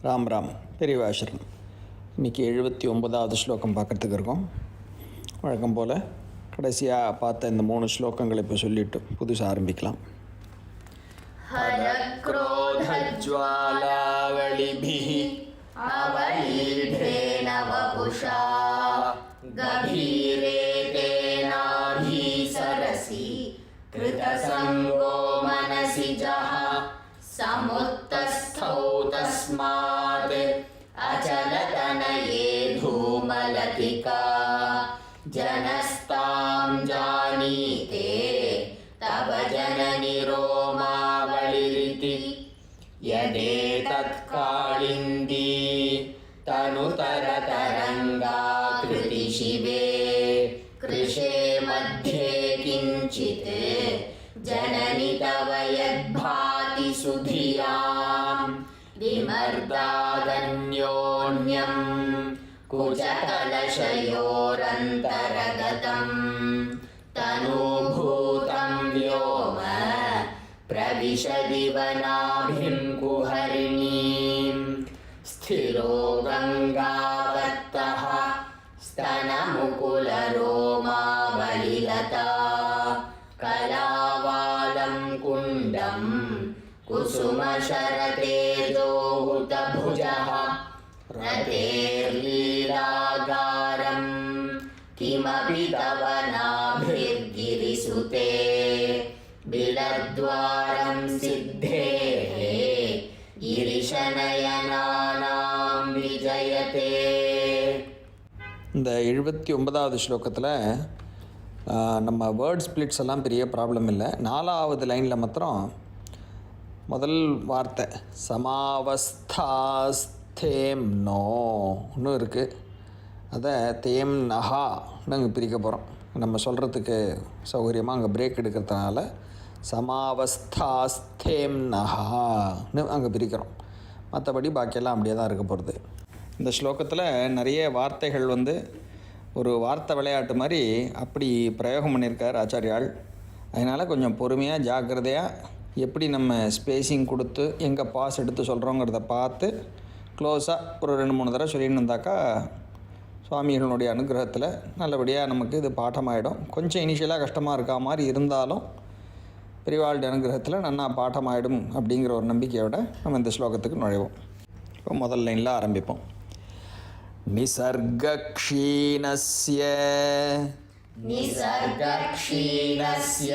ராம் ராம் பெரியவாசரம். இன்றைக்கி 79வது ஸ்லோகம் பார்க்குறதுக்கு இருக்கோம். வழக்கம் போல் கடைசியாக பார்த்த இந்த 3 ஸ்லோகங்களை இப்போ சொல்லிவிட்டு புதுசாக ஆரம்பிக்கலாம். हरक्रोधज्वालावलिभिः अवलीढेन वपुषा गभीरेतेनाभिसरसि कृतसङ्गो मनसि जः समुत्तस्थौ तस्मात् अचलतनये धूमलतिका जनस्तां जानीते तव जननि रोमावलिरिति यदेतत्कालिन्दी तनुतरतरङ्गाकृति शिवे कृशे मध्ये किञ्चित् जननि तव यद्भाति सुधियां विमर्दादन्योन्यं कुचकलशयोरन्तरगतं तनुभूतं व्योम प्रविशदिवनाभिं कुहरिणीं स्थिरो गङ्गावत्तः स्तनमुकुलरोमावलिलता कलावालं कुण्डं कुसुमशरतेजोहुतभुजः रतेर्लीलागारं किमपि तव नाभिर्गिरिसुते बिलद्वारं सिद्धेः गिरिशनयनानां विजयते. இந்த 79வது ஸ்லோகத்தில் நம்ம வேர்ட் ஸ்பிளிட்ஸ் எல்லாம் பெரிய ப்ராப்ளம் இல்லை. 4வது லைனில் மாத்திரம் முதல் வார்த்தை சமாவஸ்தாஸ்தேம் நோன்னு இருக்குது. அதை தேம் நஹான்னு அங்கே பிரிக்க போகிறோம். நம்ம சொல்கிறதுக்கு சௌகரியமாக அங்கே பிரேக் எடுக்கிறதுனால சமாவஸ்தாஸ்தேம் நஹான்னு அங்கே பிரிக்கிறோம். மற்றபடி பாக்கியெல்லாம் அப்படியே தான் இருக்க போகிறது. இந்த ஸ்லோகத்தில் நிறைய வார்த்தைகள் ஒரு வார்த்தை விளையாட்டு மாதிரி அப்படி பிரயோகம் பண்ணியிருக்கார் ஆச்சாரியால். அதனால் கொஞ்சம் பொறுமையாக ஜாக்கிரதையாக எப்படி நம்ம ஸ்பேஸிங் கொடுத்து எங்கே பாஸ் எடுத்து சொல்கிறோங்கிறத பார்த்து க்ளோஸாக ஒரு 2-3 தடவை சொல்லின்னு இருந்தாக்கா சுவாமிகளுடைய அனுகிரகத்தில் நல்லபடியாக நமக்கு இது பாட்டமாகிடும். கொஞ்சம் இனிஷியலாக கஷ்டமாக இருக்கா மாதிரி இருந்தாலும் பெரியவாளுடைய அனுகிரகத்தில் நன்னா பாட்டமாகிடும் அப்படிங்கிற ஒரு நம்பிக்கையோடு நம்ம இந்த ஸ்லோகத்துக்கு நுழைவோம். இப்போ முதல் லைனில் ஆரம்பிப்போம். நிசர்கக்ஷீணஸ்ய निसर्गक्षीणस्य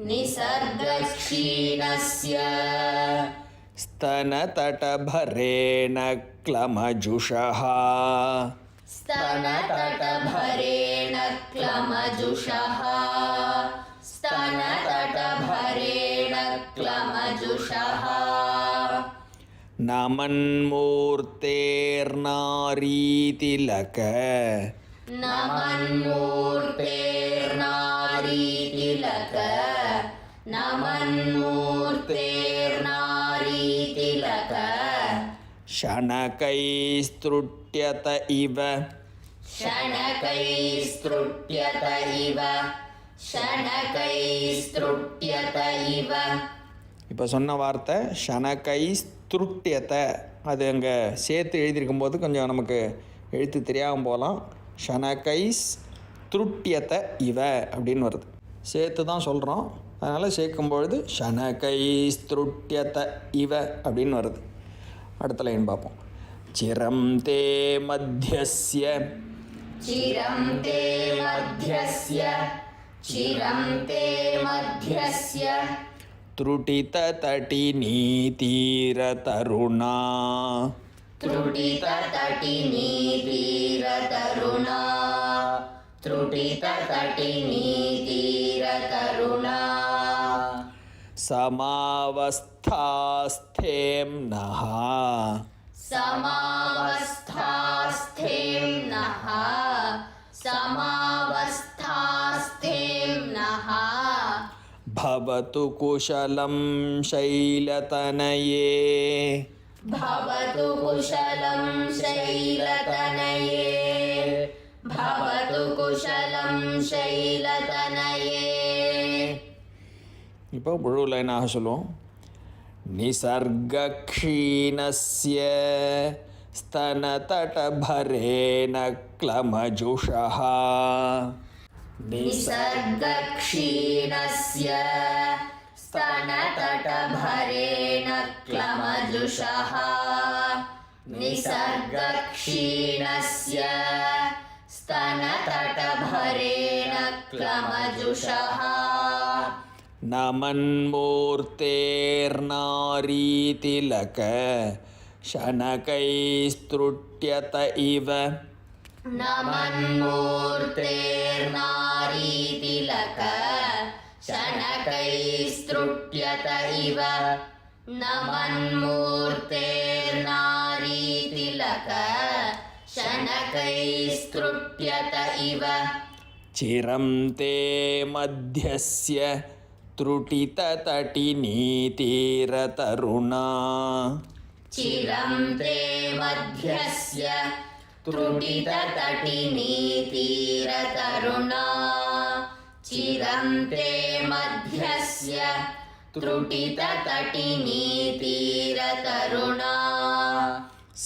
निसर्गक्षीणस्य स्तनतटभरेण क्लमजुषः स्तनतटभरेण क्लमजुषः स्तनतटभरेण क्लमजुषः नमन्मूर्तेर्नारीतिलक नमन्मूर्तेर्नारीतिलक नमन्मूर्तेर्नारीतिलक शनकैस्तृट्यत इव शनकैस्तृट्यत इव शनकैस्तृट्यत इव. இப்போ சொன்ன வார்த்தை ஷனகைஸ்துருட்டியத்தை, அது அங்கே சேர்த்து எழுதியிருக்கும்போது கொஞ்சம் நமக்கு எழுத்து தெரியாமல் போகலாம். ஷனகைஸ் துருட்டியத்தை இவ அப்படின்னு வருது. சேர்த்து தான் சொல்கிறோம், அதனால் சேர்க்கும்பொழுது ஷனகைஸ்துருட்டியத்தை இவ அப்படின்னு வருது. அடுத்த லைன் பார்ப்போம். சிரம் தே மத்தியஸ்ய चिरं ते मध्यस्य चिरं ते मध्यस्य त्रुटिततटिनीतीरतरुणा त्रुटिततटिनीतीरतरुणा त्रुटिततटिनीतीरतरुणा समावस्थास्थेम्नः समावस्थास्थेम्नः समावस्थास्थेम्नः भवतु कुशलं शैलतनये भवतु कुशलं शैलतनये भवतु कुशलं शैलतनये. இப்போ முழு லைனாக சொல்லுவோம். निसर्गक्षीणस्य स्तनतटभरेण क्लमजुषः निसर्गक्षीणस्य स्तनतटभरेण क्लमजुषः निसर्गक्षीणस्य स्तनतटभरेण क्लमजुषः नमन्मूर्तेर्नारीतिलक शनकैस्तृट्यत इव नमन्मूर्तेर्नारीतिलक शनकैस्तृट्यत इव नमन्मूर्तेर्नारीतिलक शनकैस्तृट्यत इव चिरं ते मध्यस्य त्रुटिततटिनीतीरतरुणा चिरं ते मध्यस्य त्रुटिततटिनीतीरतरुणा चिरं ते मध्यस्य त्रुटिततटिनीतीरतरुणा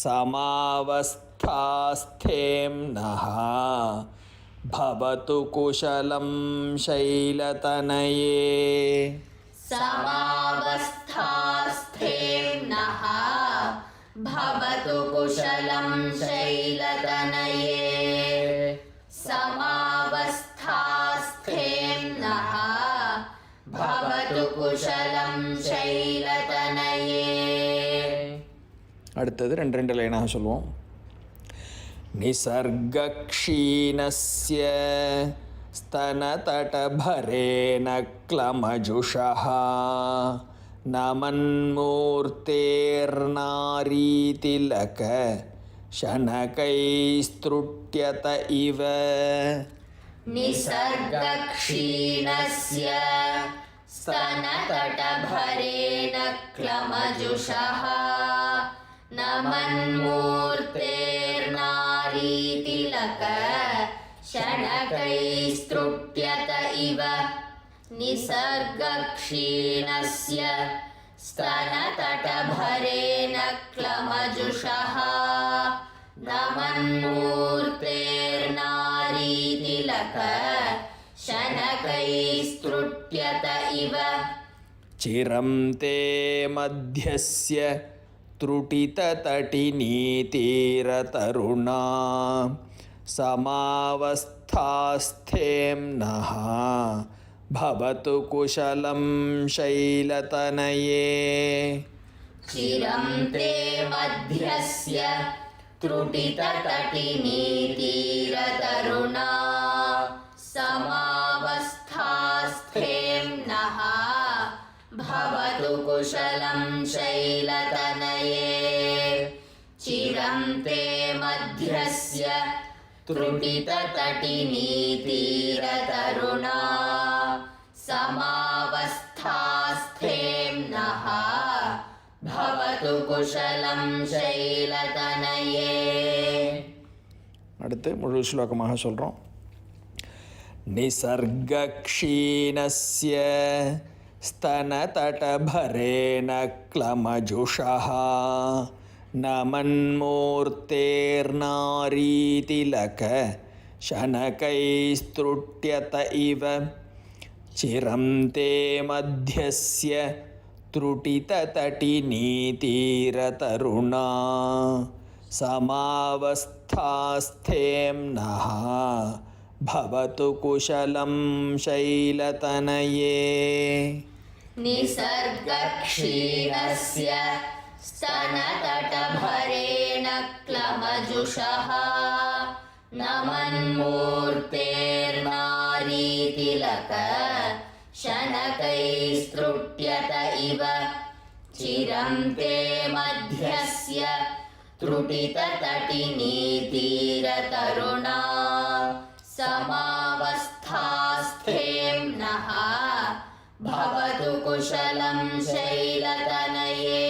समावस्थास्थेम्नः भवतु कुशलं शैलतनये समावस्थास्थेम्नः भवतु कुशलं शैलतनये समावस्थास्थेम्नः भवतु कुशलं शैलतनये அடுத்தது ரெண்டு ரெண்டு லைனாக சொல்லுவோம் निसर्गक्षीणस्य स्तनतटभरेण क्लमजुषः नमन्मूर्तेर्नारीतिलक शनकैस्तृट्यत इव निसर्गक्षीणस्य स्तनतटभरेण क्लमजुषः नमन्मूर्तेर्नारीतिलक शनकैस्तृट्यत इव निसर्गक्षीणस्य स्तनतटभरेण क्लमजुषः नमन्मूर्तेर्नारीतिलक शनकैस्तृट्यत इव चिरं ते मध्यस्य त्रुटिततटिनीतीरतरुणा समावस्थास्थेम्नः भवतु कुशलं शैलतनये चिरं ते मध्यस्य त्रुटिततटिनीतीरतरुणा समावस्थास्थेम्नः भवतु कुशलं शैलतनये चिरं ते मध्यस्य त्रुटिततटिनीतीरतरुणा समावस्थास्थेम्नः भवतु कुशलं शैलतनये அடுத்து முழு ஸ்லோகமாக சொல்கிறோம் निसर्गक्षीणस्य स्तनतटभरेण क्लमजुषः नमन्मूर्तेर्नारीतिलक शनकैस्तृट्यत इव चिरं ते मध्यस्य त्रुटिततटिनीतीरतरुणा समावस्थास्थेम्नः भवतु कुशलं शैलतनये निसर्गक्षीणस्य स्तनतटभरेण क्लमजुषः नमन्मूर्तेर्नारीतिलक शनकैस्तृट्यत इव चिरं ते मध्यस्य त्रुटिततटिनीतीरतरुणा समावस्थास्थेम्नः भवतु कुशलं शैलतनये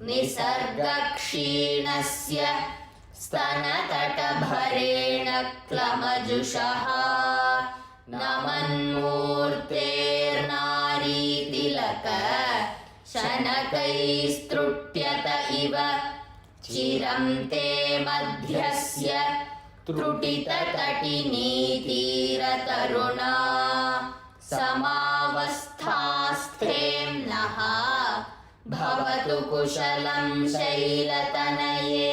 निसर्गक्षीणस्य स्तनतटभरेण क्लमजुषः नमन्मूर्तेर्नारीतिलक शनकैस्तृट्यत इव चिरं ते मध्यस्य त्रुटिततटिनीतीरतरुणा समावस्थास्थेम्नः भवतु कुशलं शैलतनये